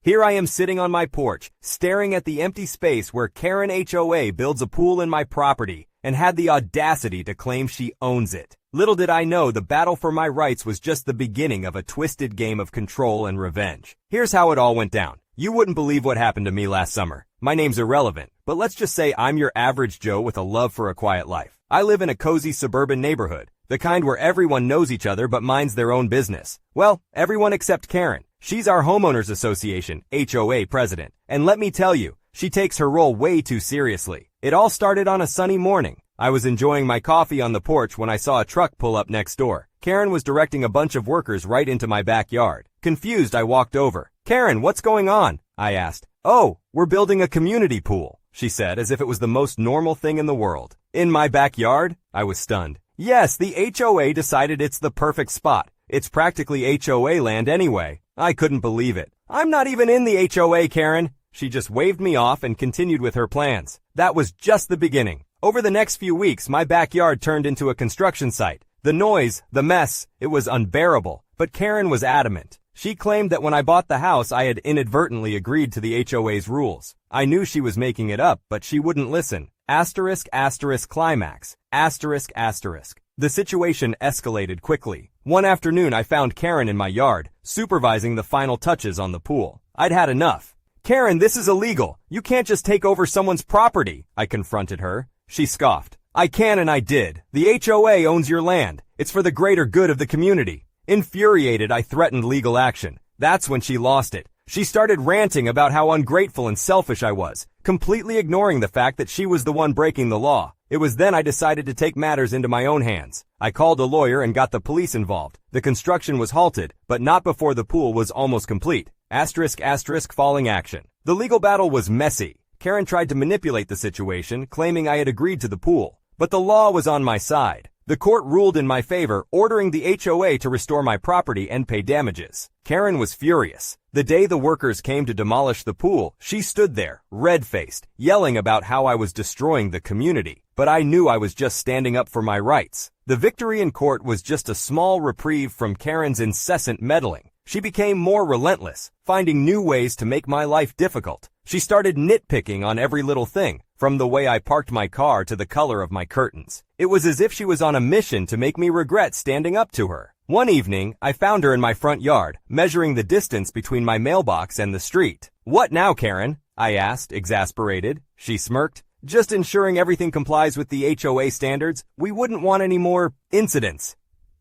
Here I am sitting on my porch, staring at the empty space where Karen HOA builds a pool in my property and had the audacity to claim she owns it. Little did I know the battle for my rights was just the beginning of a twisted game of control and revenge. Here's how it all went down. You wouldn't believe what happened to me last summer. My name's irrelevant, but let's just say I'm your average Joe with a love for a quiet life. I live in a cozy suburban neighborhood, the kind where everyone knows each other but minds their own business. Well, everyone except Karen. She's our homeowners association, HOA president, and let me tell you, she takes her role way too seriously. It all started on a sunny morning. I was enjoying my coffee on the porch when I saw a truck pull up next door. Karen was directing a bunch of workers right into my backyard. Confused, I walked over. "Karen, what's going on?" I asked. "Oh, we're building a community pool," she said, as if it was the most normal thing in the world. "In my backyard?" I was stunned. "Yes, the HOA decided it's the perfect spot. It's practically HOA land anyway." I couldn't believe it. "I'm not even in the HOA, Karen." She just waved me off and continued with her plans. That was just the beginning. Over the next few weeks, my backyard turned into a construction site. The noise, the mess, it was unbearable. But Karen was adamant. She claimed that when I bought the house, I had inadvertently agreed to the HOA's rules. I knew she was making it up, but she wouldn't listen. Asterisk, asterisk, climax. Asterisk, asterisk. The situation escalated quickly. One afternoon, I found Karen in my yard, supervising the final touches on the pool. I'd had enough. "Karen, this is illegal. You can't just take over someone's property," I confronted her. She scoffed. "I can and I did. The HOA owns your land. It's for the greater good of the community." Infuriated, I threatened legal action. That's when she lost it. She started ranting about how ungrateful and selfish I was, completely ignoring the fact that she was the one breaking the law. It was then I decided to take matters into my own hands. I called a lawyer and got the police involved. The construction was halted, but not before the pool was almost complete. Asterisk, asterisk, falling action. The legal battle was messy. Karen tried to manipulate the situation, claiming I had agreed to the pool. But the law was on my side. The court ruled in my favor, ordering the HOA to restore my property and pay damages. Karen was furious. The day the workers came to demolish the pool, she stood there, red-faced, yelling about how I was destroying the community. But I knew I was just standing up for my rights. The victory in court was just a small reprieve from Karen's incessant meddling. She became more relentless, finding new ways to make my life difficult. She started nitpicking on every little thing, from the way I parked my car to the color of my curtains. It was as if she was on a mission to make me regret standing up to her. One evening, I found her in my front yard, measuring the distance between my mailbox and the street. "What now, Karen?" I asked, exasperated. She smirked. "Just ensuring everything complies with the HOA standards. We wouldn't want any more incidents."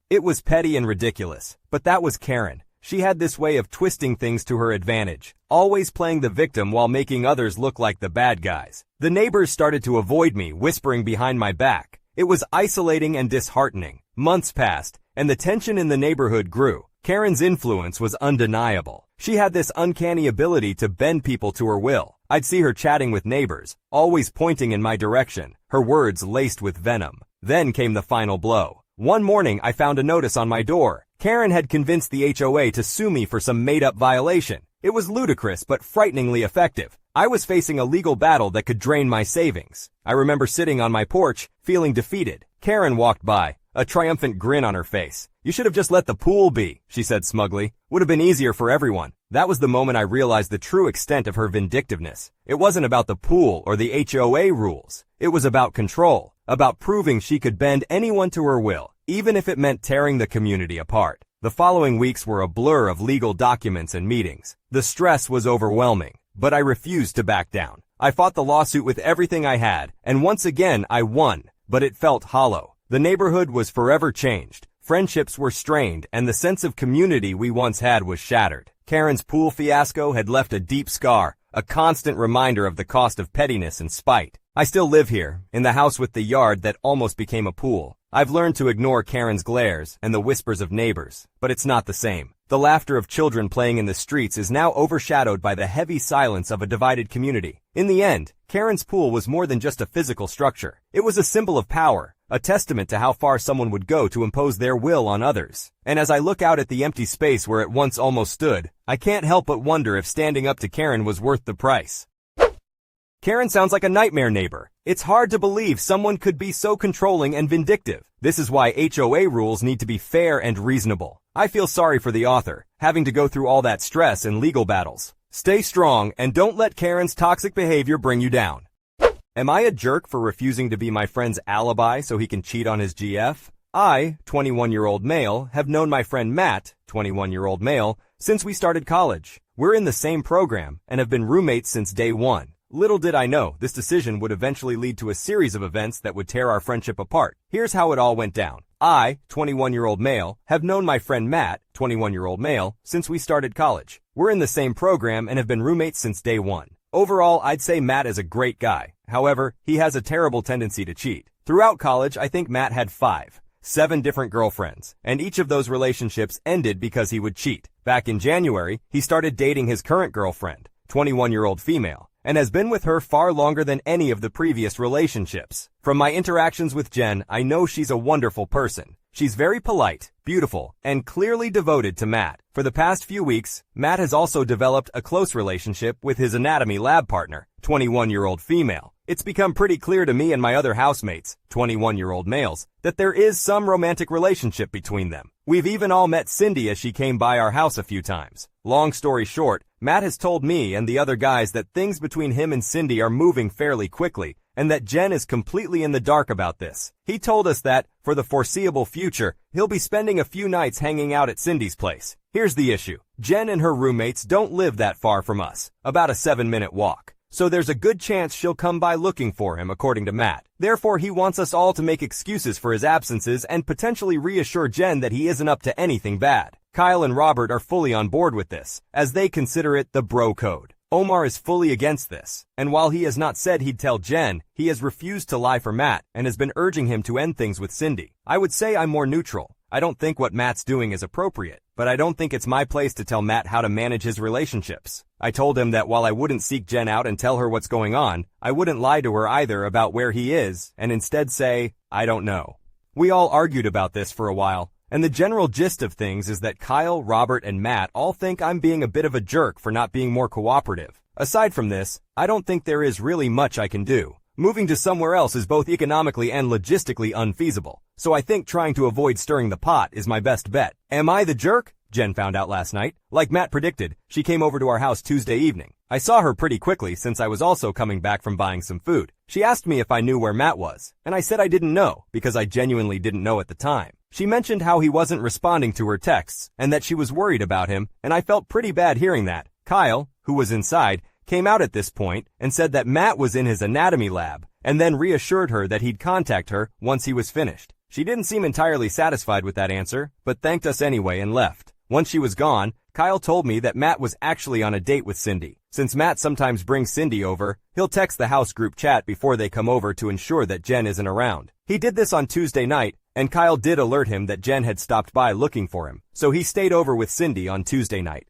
It was petty and ridiculous, but that was Karen. She had this way of twisting things to her advantage, always playing the victim while making others look like the bad guys. The neighbors started to avoid me, whispering behind my back. It was isolating and disheartening. Months passed, and the tension in the neighborhood grew. Karen's influence was undeniable. She had this uncanny ability to bend people to her will. I'd see her chatting with neighbors, always pointing in my direction, her words laced with venom. Then came the final blow. One morning, I found a notice on my door. Karen had convinced the HOA to sue me for some made-up violation. It was ludicrous but frighteningly effective. I was facing a legal battle that could drain my savings. I remember sitting on my porch, feeling defeated. Karen walked by, a triumphant grin on her face. "You should have just let the pool be," she said smugly. "Would have been easier for everyone." That was the moment I realized the true extent of her vindictiveness. It wasn't about the pool or the HOA rules. It was about control, about proving she could bend anyone to her will, even if it meant tearing the community apart. The following weeks were a blur of legal documents and meetings. The stress was overwhelming, but I refused to back down. I fought the lawsuit with everything I had, and once again I won, but it felt hollow. The neighborhood was forever changed. Friendships were strained, and the sense of community we once had was shattered. Karen's pool fiasco had left a deep scar, a constant reminder of the cost of pettiness and spite. I still live here, in the house with the yard that almost became a pool. I've learned to ignore Karen's glares and the whispers of neighbors, but it's not the same. The laughter of children playing in the streets is now overshadowed by the heavy silence of a divided community. In the end, Karen's pool was more than just a physical structure. It was a symbol of power, a testament to how far someone would go to impose their will on others. And as I look out at the empty space where it once almost stood, I can't help but wonder if standing up to Karen was worth the price. Karen sounds like a nightmare neighbor. It's hard to believe someone could be so controlling and vindictive. This is why HOA rules need to be fair and reasonable. I feel sorry for the author, having to go through all that stress and legal battles. Stay strong and don't let Karen's toxic behavior bring you down. Am I a jerk for refusing to be my friend's alibi so he can cheat on his GF? I, 21-year-old male, have known my friend Matt, 21-year-old male, since we started college. We're in the same program and have been roommates since day one. Little did I know this decision would eventually lead to a series of events that would tear our friendship apart. Here's how it all went down. I, 21-year-old male, have known my friend Matt, 21-year-old male, since we started college. We're in the same program and have been roommates since day one. Overall, I'd say Matt is a great guy. However, he has a terrible tendency to cheat. Throughout college, I think Matt had 7 different girlfriends, and each of those relationships ended because he would cheat. Back in January, he started dating his current girlfriend, 21-year-old female, and has been with her far longer than any of the previous relationships. From my interactions with Jen, I know she's a wonderful person. She's very polite, beautiful, and clearly devoted to Matt. For the past few weeks, Matt has also developed a close relationship with his anatomy lab partner, 21-year-old female. It's become pretty clear to me and my other housemates, 21-year-old males, that there is some romantic relationship between them. We've even all met Cindy as she came by our house a few times. Long story short, Matt has told me and the other guys that things between him and Cindy are moving fairly quickly, and that Jen is completely in the dark about this. He told us that, for the foreseeable future, he'll be spending a few nights hanging out at Cindy's place. Here's the issue. Jen and her roommates don't live that far from us, about a 7-minute walk. So there's a good chance she'll come by looking for him, according to Matt. Therefore, he wants us all to make excuses for his absences and potentially reassure Jen that he isn't up to anything bad. Kyle and Robert are fully on board with this, as they consider it the bro code. Omar is fully against this, and while he has not said he'd tell Jen, he has refused to lie for Matt and has been urging him to end things with Cindy. I would say I'm more neutral. I don't think what Matt's doing is appropriate, but I don't think it's my place to tell Matt how to manage his relationships. I told him that while I wouldn't seek Jen out and tell her what's going on, I wouldn't lie to her either about where he is, and instead say, I don't know. We all argued about this for a while, and the general gist of things is that Kyle, Robert, and Matt all think I'm being a bit of a jerk for not being more cooperative. Aside from this, I don't think there is really much I can do. Moving to somewhere else is both economically and logistically unfeasible, so I think trying to avoid stirring the pot is my best bet. Am I the jerk? Jen found out last night. Like Matt predicted, she came over to our house Tuesday evening. I saw her pretty quickly since I was also coming back from buying some food. She asked me if I knew where Matt was, and I said I didn't know because I genuinely didn't know at the time. She mentioned how he wasn't responding to her texts and that she was worried about him, and I felt pretty bad hearing that. Kyle, who was inside, came out at this point and said that Matt was in his anatomy lab, and then reassured her that he'd contact her once he was finished. She didn't seem entirely satisfied with that answer, but thanked us anyway and left. Once she was gone, Kyle told me that Matt was actually on a date with Cindy. Since Matt sometimes brings Cindy over, he'll text the house group chat before they come over to ensure that Jen isn't around. He did this on Tuesday night, and Kyle did alert him that Jen had stopped by looking for him, so he stayed over with Cindy on Tuesday night.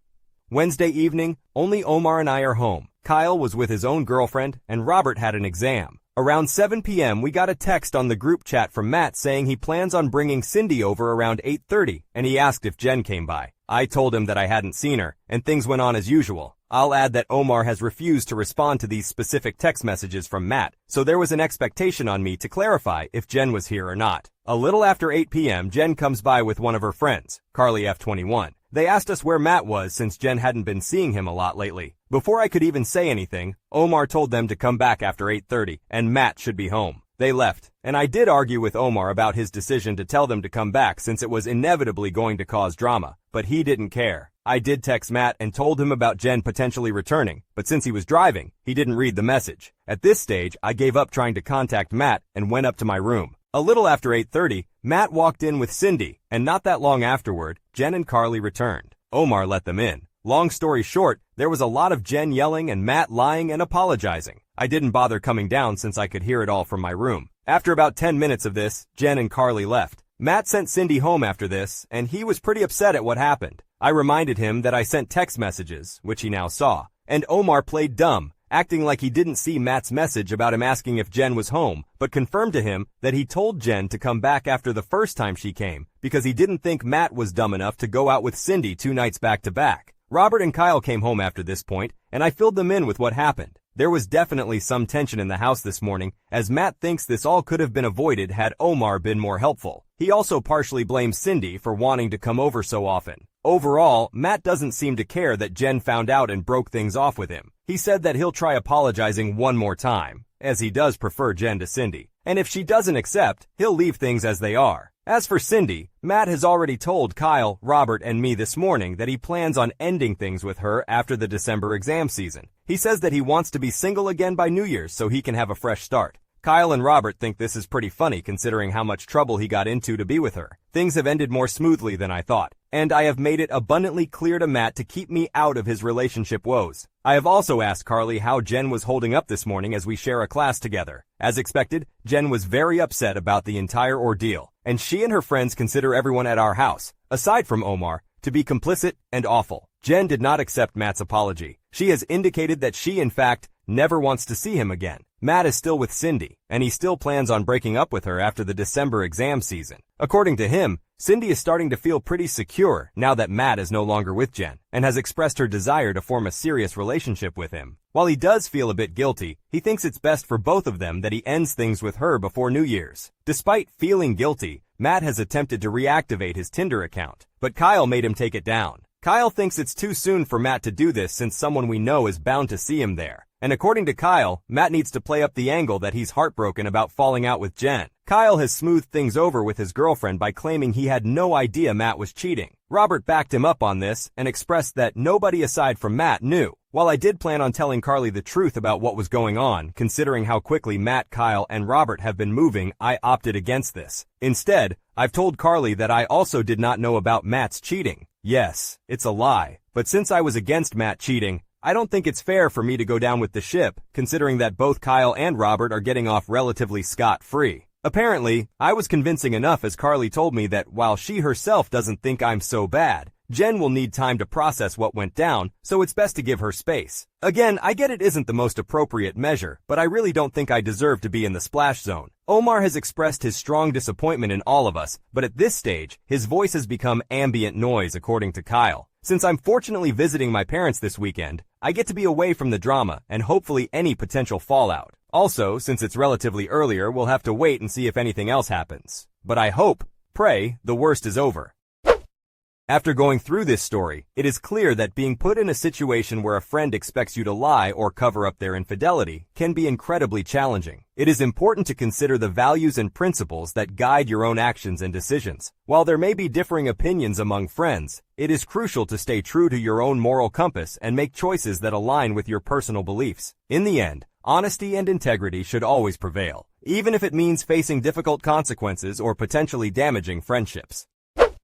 Wednesday evening, only Omar and I are home. Kyle was with his own girlfriend, and Robert had an exam. Around 7 p.m., we got a text on the group chat from Matt saying he plans on bringing Cindy over around 8:30, and he asked if Jen came by. I told him that I hadn't seen her, and things went on as usual. I'll add that Omar has refused to respond to these specific text messages from Matt, so there was an expectation on me to clarify if Jen was here or not. A little after 8 p.m., Jen comes by with one of her friends, Carly F21. They asked us where Matt was since Jen hadn't been seeing him a lot lately. Before I could even say anything, Omar told them to come back after 8:30, and Matt should be home. They left, and I did argue with Omar about his decision to tell them to come back since it was inevitably going to cause drama, but he didn't care. I did text Matt and told him about Jen potentially returning, but since he was driving, he didn't read the message. At this stage, I gave up trying to contact Matt and went up to my room. A little after 8:30, Matt walked in with Cindy, and not that long afterward, Jen and Carly returned. Omar let them in. Long story short, there was a lot of Jen yelling and Matt lying and apologizing. I didn't bother coming down since I could hear it all from my room. After about 10 minutes of this, Jen and Carly left. Matt sent Cindy home after this, and he was pretty upset at what happened. I reminded him that I sent text messages, which he now saw, and Omar played dumb, acting like he didn't see Matt's message about him asking if Jen was home, but confirmed to him that he told Jen to come back after the first time she came, because he didn't think Matt was dumb enough to go out with Cindy 2 nights back to back. Robert and Kyle came home after this point, and I filled them in with what happened. There was definitely some tension in the house this morning, as Matt thinks this all could have been avoided had Omar been more helpful. He also partially blames Cindy for wanting to come over so often. Overall, Matt doesn't seem to care that Jen found out and broke things off with him. He said that he'll try apologizing one more time, as he does prefer Jen to Cindy. And if she doesn't accept, he'll leave things as they are. As for Cindy, Matt has already told Kyle, Robert, and me this morning that he plans on ending things with her after the December exam season. He says that he wants to be single again by New Year's so he can have a fresh start. Kyle and Robert think this is pretty funny considering how much trouble he got into to be with her. Things have ended more smoothly than I thought, and I have made it abundantly clear to Matt to keep me out of his relationship woes. I have also asked Carly how Jen was holding up this morning as we share a class together. As expected, Jen was very upset about the entire ordeal, and she and her friends consider everyone at our house, aside from Omar, to be complicit and awful. Jen did not accept Matt's apology. She has indicated that she, in fact, never wants to see him again. Matt is still with Cindy, and he still plans on breaking up with her after the December exam season. According to him, Cindy is starting to feel pretty secure now that Matt is no longer with Jen, and has expressed her desire to form a serious relationship with him. While he does feel a bit guilty, he thinks it's best for both of them that he ends things with her before New Year's. Despite feeling guilty, Matt has attempted to reactivate his Tinder account, but Kyle made him take it down. Kyle thinks it's too soon for Matt to do this since someone we know is bound to see him there. And according to Kyle, Matt needs to play up the angle that he's heartbroken about falling out with Jen. Kyle has smoothed things over with his girlfriend by claiming he had no idea Matt was cheating. Robert backed him up on this and expressed that nobody aside from Matt knew. While I did plan on telling Carly the truth about what was going on, considering how quickly Matt, Kyle, and Robert have been moving, I opted against this. Instead, I've told Carly that I also did not know about Matt's cheating. Yes, it's a lie, but since I was against Matt cheating, I don't think it's fair for me to go down with the ship, considering that both Kyle and Robert are getting off relatively scot-free. Apparently, I was convincing enough as Carly told me that while she herself doesn't think I'm so bad, Jen will need time to process what went down, so it's best to give her space. Again, I get it isn't the most appropriate measure, but I really don't think I deserve to be in the splash zone. Omar has expressed his strong disappointment in all of us, but at this stage, his voice has become ambient noise according to Kyle. Since I'm fortunately visiting my parents this weekend, I get to be away from the drama and hopefully any potential fallout. Also, since it's relatively earlier, we'll have to wait and see if anything else happens. But I hope, pray, the worst is over. After going through this story, it is clear that being put in a situation where a friend expects you to lie or cover up their infidelity can be incredibly challenging. It is important to consider the values and principles that guide your own actions and decisions. While there may be differing opinions among friends, it is crucial to stay true to your own moral compass and make choices that align with your personal beliefs. In the end, honesty and integrity should always prevail, even if it means facing difficult consequences or potentially damaging friendships.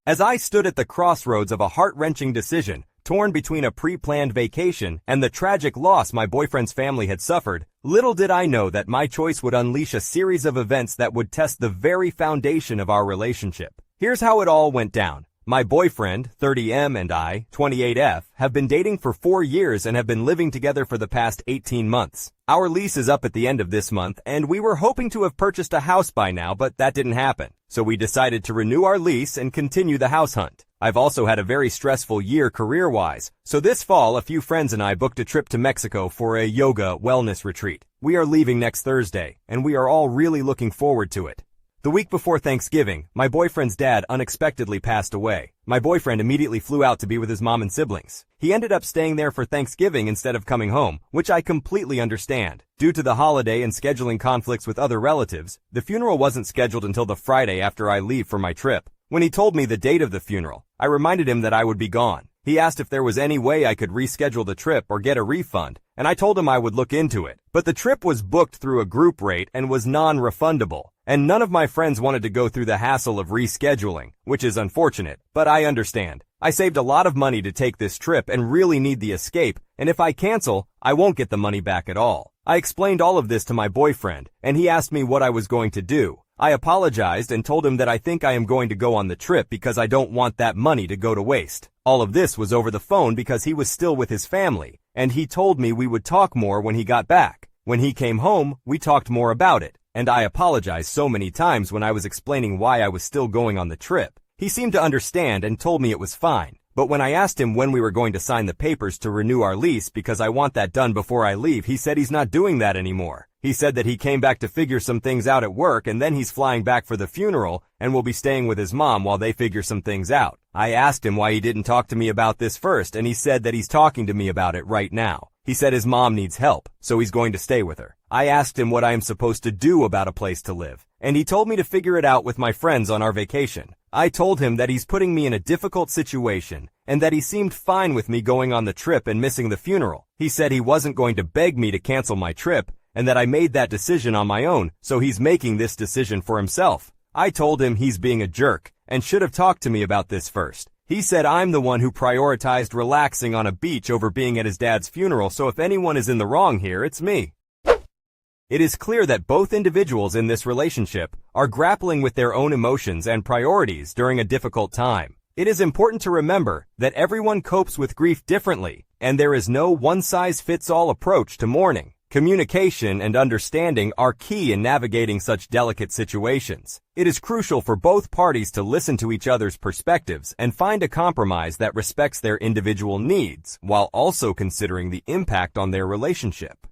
As I stood at the crossroads of a heart-wrenching decision, torn between a pre-planned vacation and the tragic loss my boyfriend's family had suffered, little did I know that my choice would unleash a series of events that would test the very foundation of our relationship. Here's how it all went down. My boyfriend, 30M, and I, 28F, have been dating for 4 years and have been living together for the past 18 months. Our lease is up at the end of this month, and we were hoping to have purchased a house by now, but that didn't happen. So we decided to renew our lease and continue the house hunt. I've also had a very stressful year career-wise, so this fall a few friends and I booked a trip to Mexico for a yoga wellness retreat. We are leaving next Thursday, and we are all really looking forward to it. The week before Thanksgiving, my boyfriend's dad unexpectedly passed away. My boyfriend immediately flew out to be with his mom and siblings. He ended up staying there for Thanksgiving instead of coming home, which I completely understand. Due to the holiday and scheduling conflicts with other relatives, the funeral wasn't scheduled until the Friday after I leave for my trip. When he told me the date of the funeral, I reminded him that I would be gone. He asked if there was any way I could reschedule the trip or get a refund, and I told him I would look into it. But the trip was booked through a group rate and was non-refundable, and none of my friends wanted to go through the hassle of rescheduling, which is unfortunate, but I understand. I saved a lot of money to take this trip and really need the escape, and if I cancel, I won't get the money back at all. I explained all of this to my boyfriend, and he asked me what I was going to do. I apologized and told him that I think I am going to go on the trip because I don't want that money to go to waste. All of this was over the phone because he was still with his family, and he told me we would talk more when he got back. When he came home, we talked more about it, and I apologized so many times when I was explaining why I was still going on the trip. He seemed to understand and told me it was fine. But when I asked him when we were going to sign the papers to renew our lease because I want that done before I leave, he said he's not doing that anymore. He said that he came back to figure some things out at work and then he's flying back for the funeral and will be staying with his mom while they figure some things out. I asked him why he didn't talk to me about this first, and he said that he's talking to me about it right now. He said his mom needs help, so he's going to stay with her. I asked him what I am supposed to do about a place to live, and he told me to figure it out with my friends on our vacation. I told him that he's putting me in a difficult situation, and that he seemed fine with me going on the trip and missing the funeral. He said he wasn't going to beg me to cancel my trip, and that I made that decision on my own, so he's making this decision for himself. I told him he's being a jerk, and should have talked to me about this first. He said I'm the one who prioritized relaxing on a beach over being at his dad's funeral, so if anyone is in the wrong here, it's me. It is clear that both individuals in this relationship are grappling with their own emotions and priorities during a difficult time. It is important to remember that everyone copes with grief differently, and there is no one-size-fits-all approach to mourning. Communication and understanding are key in navigating such delicate situations. It is crucial for both parties to listen to each other's perspectives and find a compromise that respects their individual needs, while also considering the impact on their relationship.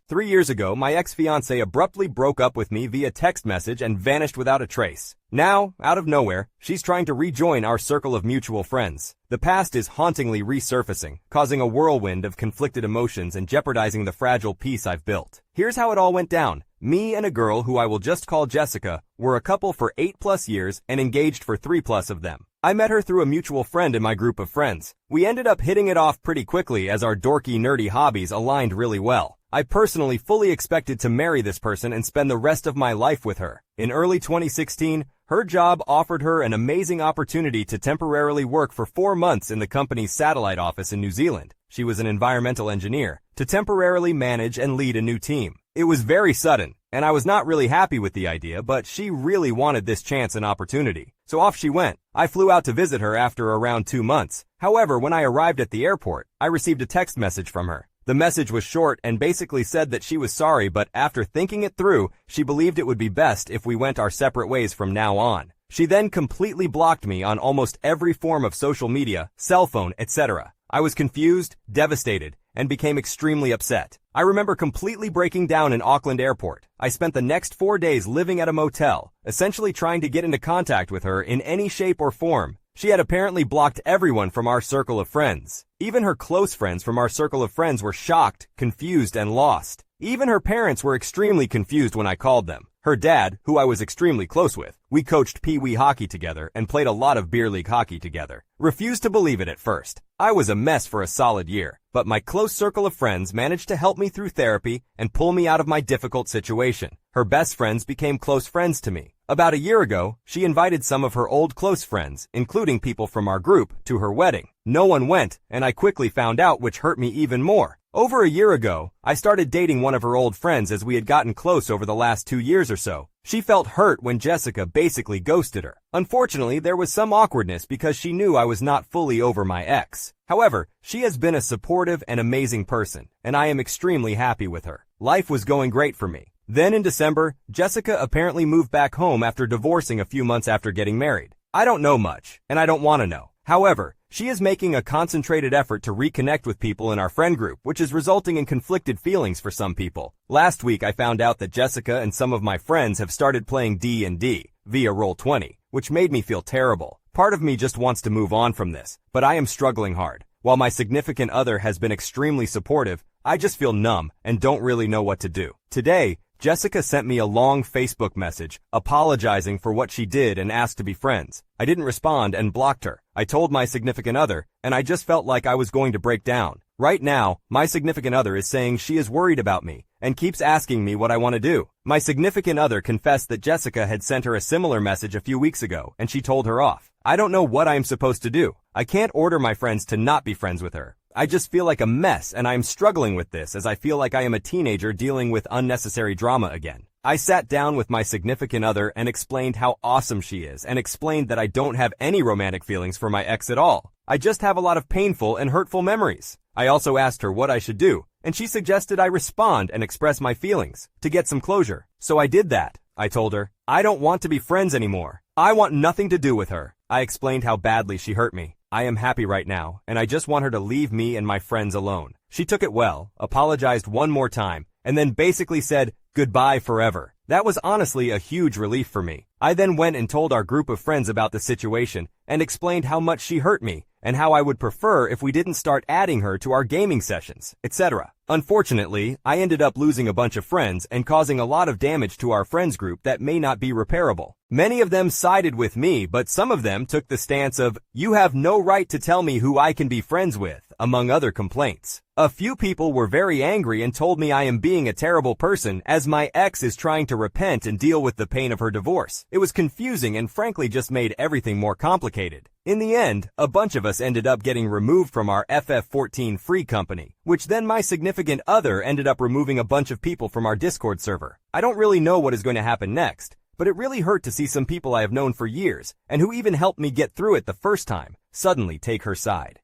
3 years ago, my ex-fiancée abruptly broke up with me via text message and vanished without a trace. Now, out of nowhere, she's trying to rejoin our circle of mutual friends. The past is hauntingly resurfacing, causing a whirlwind of conflicted emotions and jeopardizing the fragile peace I've built. Here's how it all went down. Me and a girl who I will just call Jessica were a couple for 8+ years and engaged for 3+ of them. I met her through a mutual friend in my group of friends. We ended up hitting it off pretty quickly as our dorky, nerdy hobbies aligned really well. I personally fully expected to marry this person and spend the rest of my life with her. In early 2016, her job offered her an amazing opportunity to temporarily work for 4 months in the company's satellite office in New Zealand. She was an environmental engineer, to temporarily manage and lead a new team. It was very sudden, and I was not really happy with the idea, but she really wanted this chance and opportunity. So off she went. I flew out to visit her after around 2 months. However, when I arrived at the airport, I received a text message from her. The message was short and basically said that she was sorry, but after thinking it through, she believed it would be best if we went our separate ways from now on. She then completely blocked me on almost every form of social media, cell phone, etc. I was confused, devastated, and became extremely upset. I remember completely breaking down in Auckland Airport. I spent the next 4 days living at a motel, essentially trying to get into contact with her in any shape or form. She had apparently blocked everyone from our circle of friends. Even her close friends from our circle of friends were shocked, confused, and lost. Even her parents were extremely confused when I called them. Her dad, who I was extremely close with, we coached pee-wee hockey together and played a lot of beer league hockey together, refused to believe it at first. I was a mess for a solid year, but my close circle of friends managed to help me through therapy and pull me out of my difficult situation. Her best friends became close friends to me. About a year ago, she invited some of her old close friends, including people from our group, to her wedding. No one went, and I quickly found out, which hurt me even more. Over a year ago, I started dating one of her old friends as we had gotten close over the last 2 years or so. She felt hurt when Jessica basically ghosted her. Unfortunately, there was some awkwardness because she knew I was not fully over my ex. However, she has been a supportive and amazing person, and I am extremely happy with her. Life was going great for me. Then in December, Jessica apparently moved back home after divorcing a few months after getting married. I don't know much, and I don't want to know. However, she is making a concentrated effort to reconnect with people in our friend group, which is resulting in conflicted feelings for some people. Last week, I found out that Jessica and some of my friends have started playing D&D via Roll20, which made me feel terrible. Part of me just wants to move on from this, but I am struggling hard. While my significant other has been extremely supportive, I just feel numb and don't really know what to do. Today, Jessica sent me a long Facebook message apologizing for what she did and asked to be friends. I didn't respond and blocked her. I told my significant other, and I just felt like I was going to break down. Right now, my significant other is saying she is worried about me and keeps asking me what I want to do. My significant other confessed that Jessica had sent her a similar message a few weeks ago, and she told her off. I don't know what I am supposed to do. I can't order my friends to not be friends with her. I just feel like a mess, and I am struggling with this as I feel like I am a teenager dealing with unnecessary drama again. I sat down with my significant other and explained how awesome she is and explained that I don't have any romantic feelings for my ex at all. I just have a lot of painful and hurtful memories. I also asked her what I should do, and she suggested I respond and express my feelings to get some closure. So I did that. I told her, I don't want to be friends anymore. I want nothing to do with her. I explained how badly she hurt me. I am happy right now, and I just want her to leave me and my friends alone. She took it well, apologized one more time, and then basically said goodbye forever. That was honestly a huge relief for me. I then went and told our group of friends about the situation and explained how much she hurt me and how I would prefer if we didn't start adding her to our gaming sessions, etc. Unfortunately, I ended up losing a bunch of friends and causing a lot of damage to our friends group that may not be repairable. Many of them sided with me, but some of them took the stance of, "You have no right to tell me who I can be friends with," among other complaints. A few people were very angry and told me I am being a terrible person as my ex is trying to repent and deal with the pain of her divorce. It was confusing and frankly just made everything more complicated. In the end, a bunch of us ended up getting removed from our FF14 free company, which then my significant other ended up removing a bunch of people from our Discord server. I don't really know what is going to happen next, but it really hurt to see some people I have known for years, and who even helped me get through it the first time, suddenly take her side.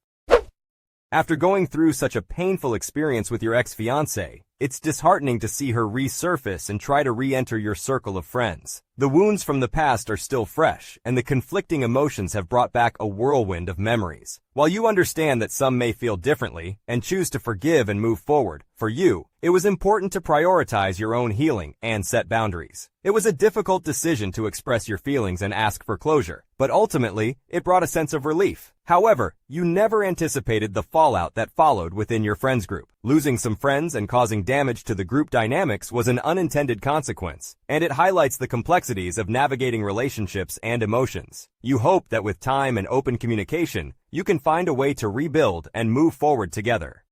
After going through such a painful experience with your ex-fiancé, it's disheartening to see her resurface and try to re-enter your circle of friends. The wounds from the past are still fresh, and the conflicting emotions have brought back a whirlwind of memories. While you understand that some may feel differently and choose to forgive and move forward, for you, it was important to prioritize your own healing and set boundaries. It was a difficult decision to express your feelings and ask for closure, but ultimately, it brought a sense of relief. However, you never anticipated the fallout that followed within your friends group. Losing some friends and causing damage to the group dynamics was an unintended consequence, and it highlights the complexities of navigating relationships and emotions. You hope that with time and open communication, you can find a way to rebuild and move forward together.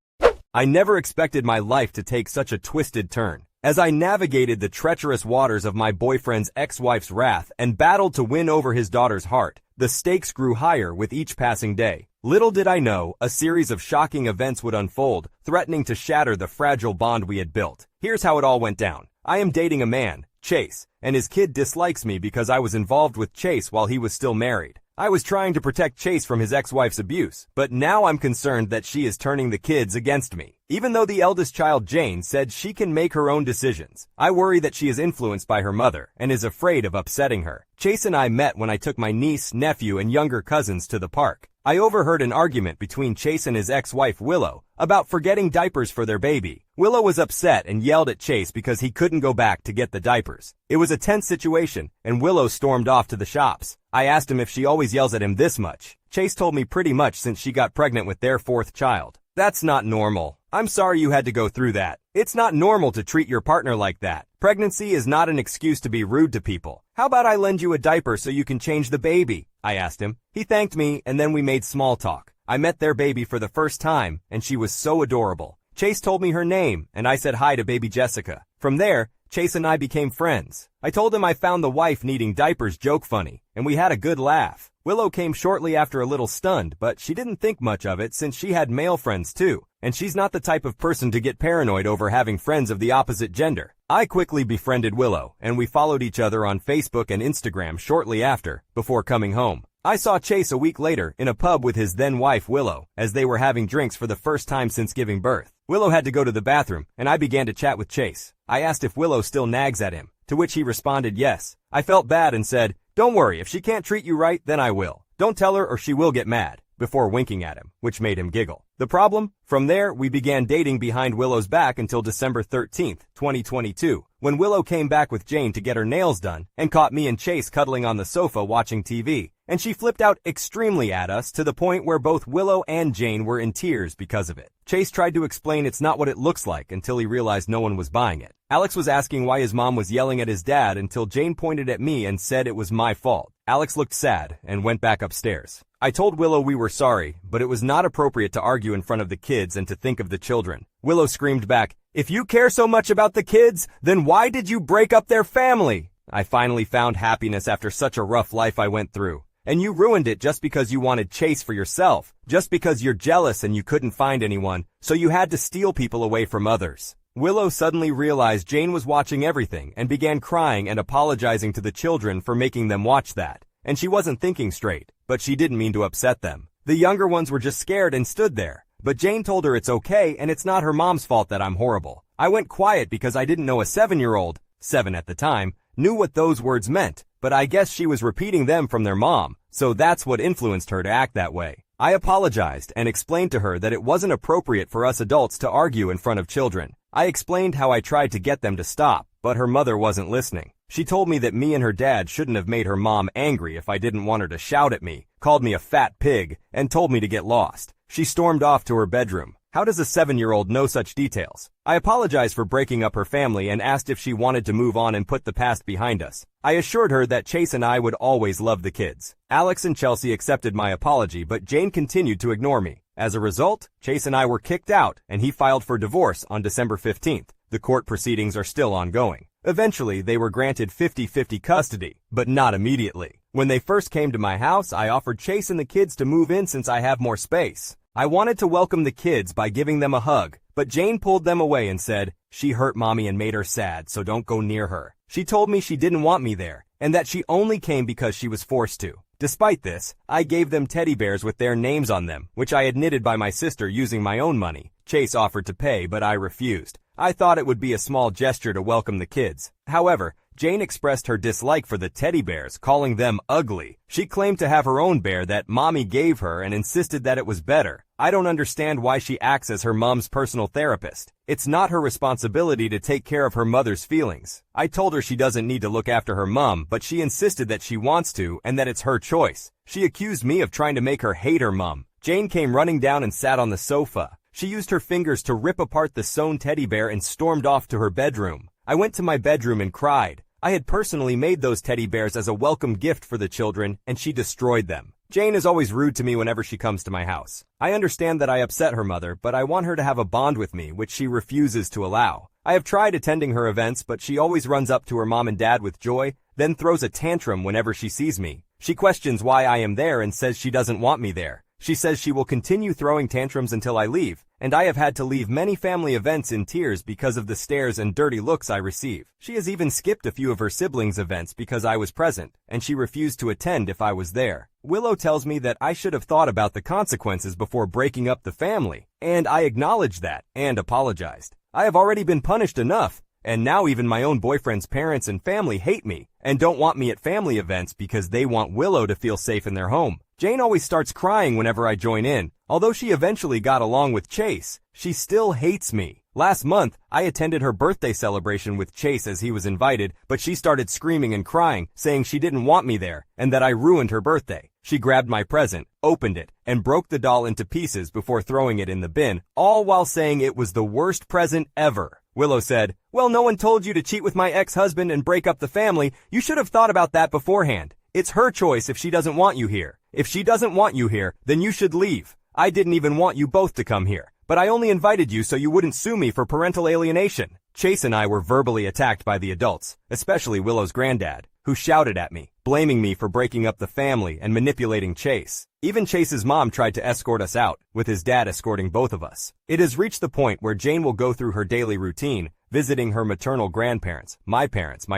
I never expected my life to take such a twisted turn. As I navigated the treacherous waters of my boyfriend's ex-wife's wrath and battled to win over his daughter's heart, the stakes grew higher with each passing day. Little did I know, a series of shocking events would unfold, threatening to shatter the fragile bond we had built. Here's how it all went down. I am dating a man, Chase, and his kid dislikes me because I was involved with Chase while he was still married. I was trying to protect Chase from his ex-wife's abuse, but now I'm concerned that she is turning the kids against me. Even though the eldest child, Jane, said she can make her own decisions, I worry that she is influenced by her mother and is afraid of upsetting her. Chase and I met when I took my niece, nephew, and younger cousins to the park. I overheard an argument between Chase and his ex-wife, Willow, about forgetting diapers for their baby. Willow was upset and yelled at Chase because he couldn't go back to get the diapers. It was a tense situation, and Willow stormed off to the shops. I asked him if she always yells at him this much. Chase told me pretty much since she got pregnant with their fourth child. That's not normal. I'm sorry you had to go through that. It's not normal to treat your partner like that. Pregnancy is not an excuse to be rude to people. How about I lend you a diaper so you can change the baby? I asked him. He thanked me, and then we made small talk. I met their baby for the first time, and she was so adorable. Chase told me her name, and I said hi to baby Jessica. From there, Chase and I became friends. I told him I found the wife needing diapers joke funny, and we had a good laugh. Willow came shortly after, a little stunned, but she didn't think much of it since she had male friends too, and she's not the type of person to get paranoid over having friends of the opposite gender. I quickly befriended Willow, and we followed each other on Facebook and Instagram shortly after, before coming home. I saw Chase a week later in a pub with his then-wife Willow, as they were having drinks for the first time since giving birth. Willow had to go to the bathroom, and I began to chat with Chase. I asked if Willow still nags at him, to which he responded yes. I felt bad and said, "Don't worry, if she can't treat you right, then I will. Don't tell her or she will get mad," before winking at him, which made him giggle. The problem? From there, we began dating behind Willow's back until December 13th, 2022, when Willow came back with Jane to get her nails done and caught me and Chase cuddling on the sofa watching TV. And she flipped out extremely at us to the point where both Willow and Jane were in tears because of it. Chase tried to explain it's not what it looks like until he realized no one was buying it. Alex was asking why his mom was yelling at his dad until Jane pointed at me and said it was my fault. Alex looked sad and went back upstairs. I told Willow we were sorry, but it was not appropriate to argue in front of the kids and to think of the children. Willow screamed back, "If you care so much about the kids, then why did you break up their family?" I finally found happiness after such a rough life I went through. And you ruined it just because you wanted Chase for yourself, just because you're jealous and you couldn't find anyone, so you had to steal people away from others. Willow suddenly realized Jane was watching everything and began crying and apologizing to the children for making them watch that. And she wasn't thinking straight, but she didn't mean to upset them. The younger ones were just scared and stood there, but Jane told her it's okay and it's not her mom's fault that I'm horrible. I went quiet because I didn't know a 7-year-old, 7 at the time, knew what those words meant, but I guess she was repeating them from their mom, so that's what influenced her to act that way. I apologized and explained to her that it wasn't appropriate for us adults to argue in front of children. I explained how I tried to get them to stop, but her mother wasn't listening. She told me that me and her dad shouldn't have made her mom angry if I didn't want her to shout at me, called me a fat pig, and told me to get lost. She stormed off to her bedroom. How does a 7-year-old know such details? I apologized for breaking up her family and asked if she wanted to move on and put the past behind us. I assured her that Chase and I would always love the kids. Alex and Chelsea accepted my apology, but Jane continued to ignore me. As a result, Chase and I were kicked out, and he filed for divorce on December 15th. The court proceedings are still ongoing. Eventually, they were granted 50-50 custody, but not immediately. When they first came to my house, I offered Chase and the kids to move in since I have more space. I wanted to welcome the kids by giving them a hug, but Jane pulled them away and said, "She hurt mommy and made her sad, so don't go near her." She told me she didn't want me there, and that she only came because she was forced to. Despite this, I gave them teddy bears with their names on them, which I had knitted by my sister using my own money. Chase offered to pay, but I refused. I thought it would be a small gesture to welcome the kids. However, Jane expressed her dislike for the teddy bears, calling them ugly. She claimed to have her own bear that mommy gave her and insisted that it was better. I don't understand why she acts as her mom's personal therapist. It's not her responsibility to take care of her mother's feelings. I told her she doesn't need to look after her mom, but she insisted that she wants to and that it's her choice. She accused me of trying to make her hate her mom. Jane came running down and sat on the sofa. She used her fingers to rip apart the sewn teddy bear and stormed off to her bedroom. I went to my bedroom and cried. I had personally made those teddy bears as a welcome gift for the children, and she destroyed them. Jane is always rude to me whenever she comes to my house. I understand that I upset her mother, but I want her to have a bond with me, which she refuses to allow. I have tried attending her events, but she always runs up to her mom and dad with joy, then throws a tantrum whenever she sees me. She questions why I am there and says she doesn't want me there. She says she will continue throwing tantrums until I leave, and I have had to leave many family events in tears because of the stares and dirty looks I receive. She has even skipped a few of her siblings' events because I was present, and she refused to attend if I was there. Willow tells me that I should have thought about the consequences before breaking up the family, and I acknowledged that and apologized. I have already been punished enough, and now even my own boyfriend's parents and family hate me and don't want me at family events because they want Willow to feel safe in their home. Jane always starts crying whenever I join in. Although she eventually got along with Chase, she still hates me. Last month, I attended her birthday celebration with Chase as he was invited, but she started screaming and crying, saying she didn't want me there and that I ruined her birthday. She grabbed my present, opened it, and broke the doll into pieces before throwing it in the bin, all while saying it was the worst present ever. Willow said, "Well, no one told you to cheat with my ex-husband and break up the family. You should have thought about that beforehand. It's her choice if she doesn't want you here. If she doesn't want you here, then you should leave. I didn't even want you both to come here, but I only invited you so you wouldn't sue me for parental alienation." Chase and I were verbally attacked by the adults, especially Willow's granddad, who shouted at me, blaming me for breaking up the family and manipulating Chase. Even Chase's mom tried to escort us out, with his dad escorting both of us. It has reached the point where Jane will go through her daily routine, visiting her maternal grandparents, my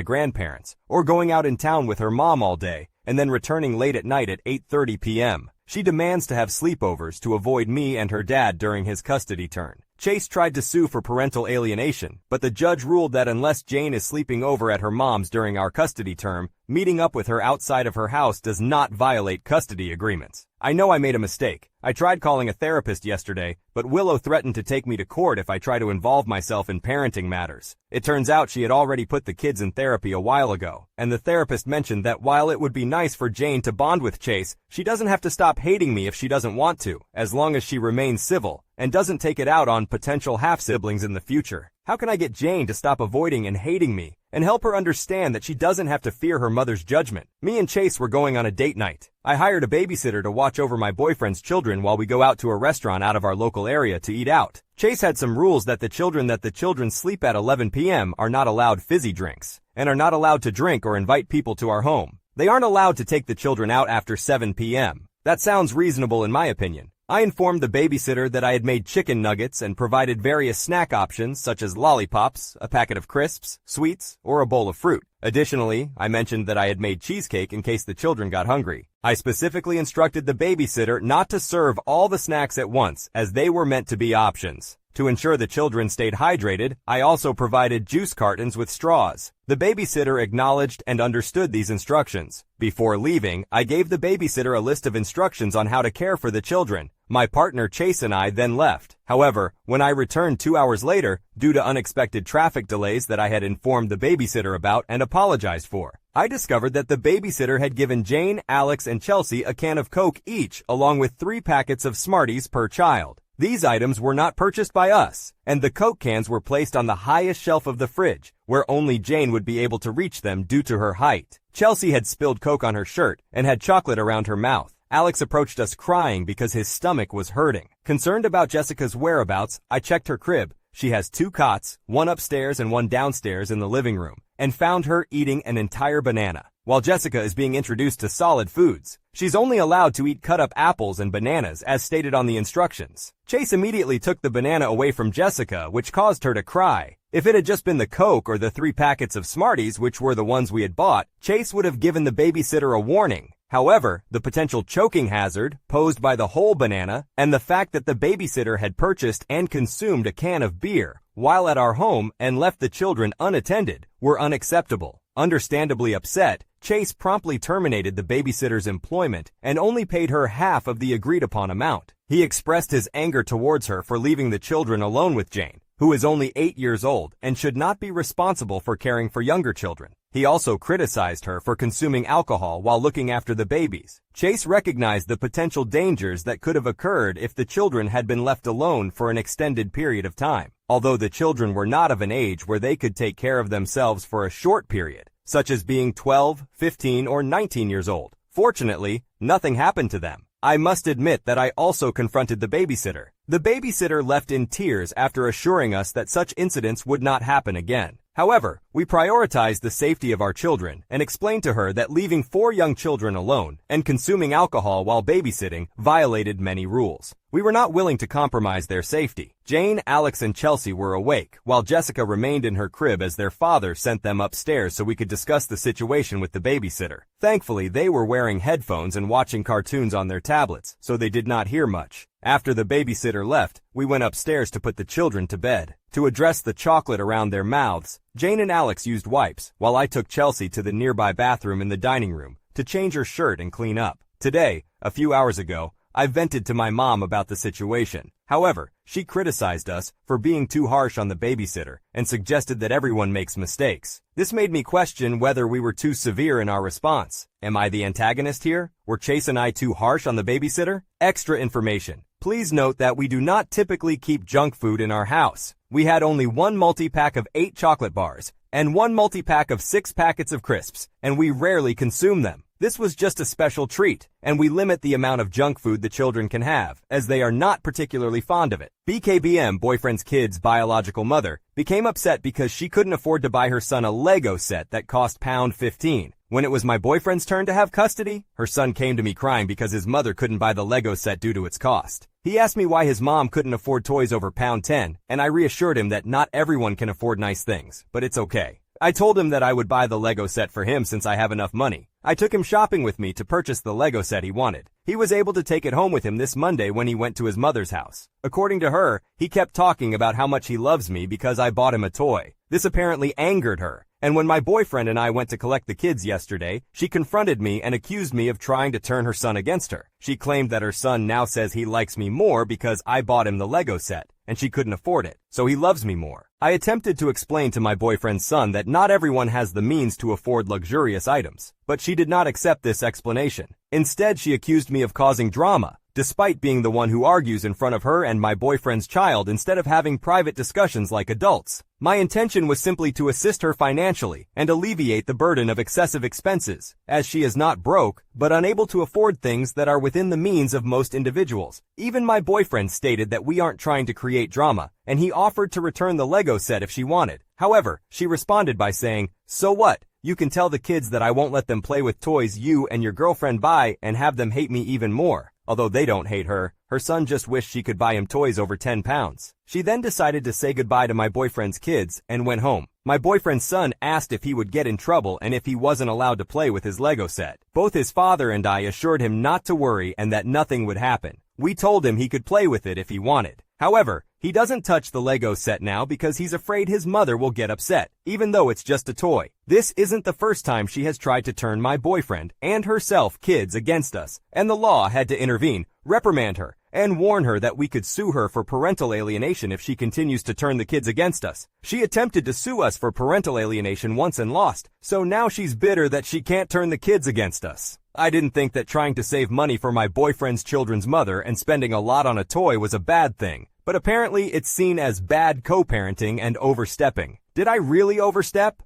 grandparents, or going out in town with her mom all day, and then returning late at night at 8:30 p.m. She demands to have sleepovers to avoid me and her dad during his custody turn. Chase tried to sue for parental alienation, but the judge ruled that unless Jane is sleeping over at her mom's during our custody term, meeting up with her outside of her house does not violate custody agreements. I know I made a mistake. I tried calling a therapist yesterday, but Willow threatened to take me to court if I try to involve myself in parenting matters. It turns out she had already put the kids in therapy a while ago, and the therapist mentioned that while it would be nice for Jane to bond with Chase, she doesn't have to stop hating me if she doesn't want to, as long as she remains civil and doesn't take it out on potential half-siblings in the future. How can I get Jane to stop avoiding and hating me, and help her understand that she doesn't have to fear her mother's judgment? Me and Chase were going on a date night. I hired a babysitter to watch over my boyfriend's children while we go out to a restaurant out of our local area to eat out. Chase had some rules that the children sleep at 11 p.m. are not allowed fizzy drinks, and are not allowed to drink or invite people to our home. They aren't allowed to take the children out after 7 p.m. That sounds reasonable in my opinion. I informed the babysitter that I had made chicken nuggets and provided various snack options such as lollipops, a packet of crisps, sweets, or a bowl of fruit. Additionally, I mentioned that I had made cheesecake in case the children got hungry. I specifically instructed the babysitter not to serve all the snacks at once, as they were meant to be options. To ensure the children stayed hydrated, I also provided juice cartons with straws. The babysitter acknowledged and understood these instructions. Before leaving, I gave the babysitter a list of instructions on how to care for the children. My partner Chase and I then left. However, when I returned 2 hours later, due to unexpected traffic delays that I had informed the babysitter about and apologized for, I discovered that the babysitter had given Jane, Alex, and Chelsea a can of Coke each, along with 3 packets of Smarties per child. These items were not purchased by us, and the Coke cans were placed on the highest shelf of the fridge, where only Jane would be able to reach them due to her height. Chelsea had spilled Coke on her shirt and had chocolate around her mouth. Alex approached us crying because his stomach was hurting. Concerned about Jessica's whereabouts, I checked her crib. She has 2 cots, one upstairs and one downstairs in the living room, and found her eating an entire banana. While Jessica is being introduced to solid foods, she's only allowed to eat cut-up apples and bananas as stated on the instructions. Chase immediately took the banana away from Jessica, which caused her to cry. If it had just been the Coke or the 3 packets of Smarties, which were the ones we had bought, Chase would have given the babysitter a warning. However, the potential choking hazard posed by the whole banana and the fact that the babysitter had purchased and consumed a can of beer while at our home and left the children unattended were unacceptable. Understandably upset, Chase promptly terminated the babysitter's employment and only paid her half of the agreed-upon amount. He expressed his anger towards her for leaving the children alone with Jane, who is only 8 years old and should not be responsible for caring for younger children. He also criticized her for consuming alcohol while looking after the babies. Chase recognized the potential dangers that could have occurred if the children had been left alone for an extended period of time. Although the children were not of an age where they could take care of themselves for a short period, such as being 12, 15, or 19 years old. Fortunately, nothing happened to them. I must admit that I also confronted the babysitter. The babysitter left in tears after assuring us that such incidents would not happen again. However, we prioritized the safety of our children and explained to her that leaving 4 young children alone and consuming alcohol while babysitting violated many rules. We were not willing to compromise their safety. Jane, Alex, and Chelsea were awake, while Jessica remained in her crib as their father sent them upstairs so we could discuss the situation with the babysitter. Thankfully, they were wearing headphones and watching cartoons on their tablets, so they did not hear much. After the babysitter left, we went upstairs to put the children to bed. To address the chocolate around their mouths, Jane and Alex used wipes, while I took Chelsea to the nearby bathroom in the dining room to change her shirt and clean up. Today, a few hours ago, I vented to my mom about the situation. However, she criticized us for being too harsh on the babysitter and suggested that everyone makes mistakes. This made me question whether we were too severe in our response. Am I the antagonist here? Were Chase and I too harsh on the babysitter? Extra information. Please note that we do not typically keep junk food in our house. We had only 1 multi-pack of 8 chocolate bars and 1 multi-pack of 6 packets of crisps, and we rarely consume them. This was just a special treat, and we limit the amount of junk food the children can have, as they are not particularly fond of it. BKBM, boyfriend's kid's biological mother, became upset because she couldn't afford to buy her son a Lego set that cost £15. When it was my boyfriend's turn to have custody, her son came to me crying because his mother couldn't buy the Lego set due to its cost. He asked me why his mom couldn't afford toys over £10, and I reassured him that not everyone can afford nice things, but it's okay. I told him that I would buy the Lego set for him since I have enough money. I took him shopping with me to purchase the Lego set he wanted. He was able to take it home with him this Monday when he went to his mother's house. According to her, he kept talking about how much he loves me because I bought him a toy. This apparently angered her, and when my boyfriend and I went to collect the kids yesterday, she confronted me and accused me of trying to turn her son against her. She claimed that her son now says he likes me more because I bought him the Lego set, and she couldn't afford it, so he loves me more. I attempted to explain to my boyfriend's son that not everyone has the means to afford luxurious items, but she did not accept this explanation. Instead, she accused me of causing drama, despite being the one who argues in front of her and my boyfriend's child instead of having private discussions like adults. My intention was simply to assist her financially and alleviate the burden of excessive expenses, as she is not broke, but unable to afford things that are within the means of most individuals. Even my boyfriend stated that we aren't trying to create drama, and he offered to return the Lego set if she wanted. However, she responded by saying, "So what? You can tell the kids that I won't let them play with toys you and your girlfriend buy and have them hate me even more." Although they don't hate her, her son just wished she could buy him toys over £10. She then decided to say goodbye to my boyfriend's kids and went home. My boyfriend's son asked if he would get in trouble and if he wasn't allowed to play with his Lego set. Both his father and I assured him not to worry and that nothing would happen. We told him he could play with it if he wanted. However, he doesn't touch the Lego set now because he's afraid his mother will get upset, even though it's just a toy. This isn't the first time she has tried to turn my boyfriend and herself kids against us, and the law had to intervene, reprimand her, and warn her that we could sue her for parental alienation if she continues to turn the kids against us. She attempted to sue us for parental alienation once and lost, so now she's bitter that she can't turn the kids against us. I didn't think that trying to save money for my boyfriend's children's mother and spending a lot on a toy was a bad thing, but apparently it's seen as bad co-parenting and overstepping. Did I really overstep?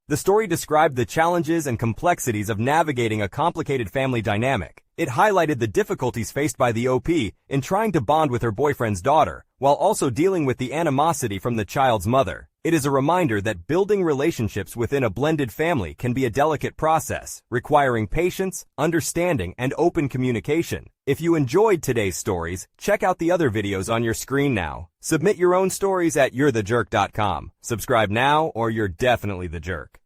The story described the challenges and complexities of navigating a complicated family dynamic. It highlighted the difficulties faced by the OP in trying to bond with her boyfriend's daughter, while also dealing with the animosity from the child's mother. It is a reminder that building relationships within a blended family can be a delicate process, requiring patience, understanding, and open communication. If you enjoyed today's stories, check out the other videos on your screen now. Submit your own stories at you'rethejerk.com. Subscribe now or you're definitely the jerk.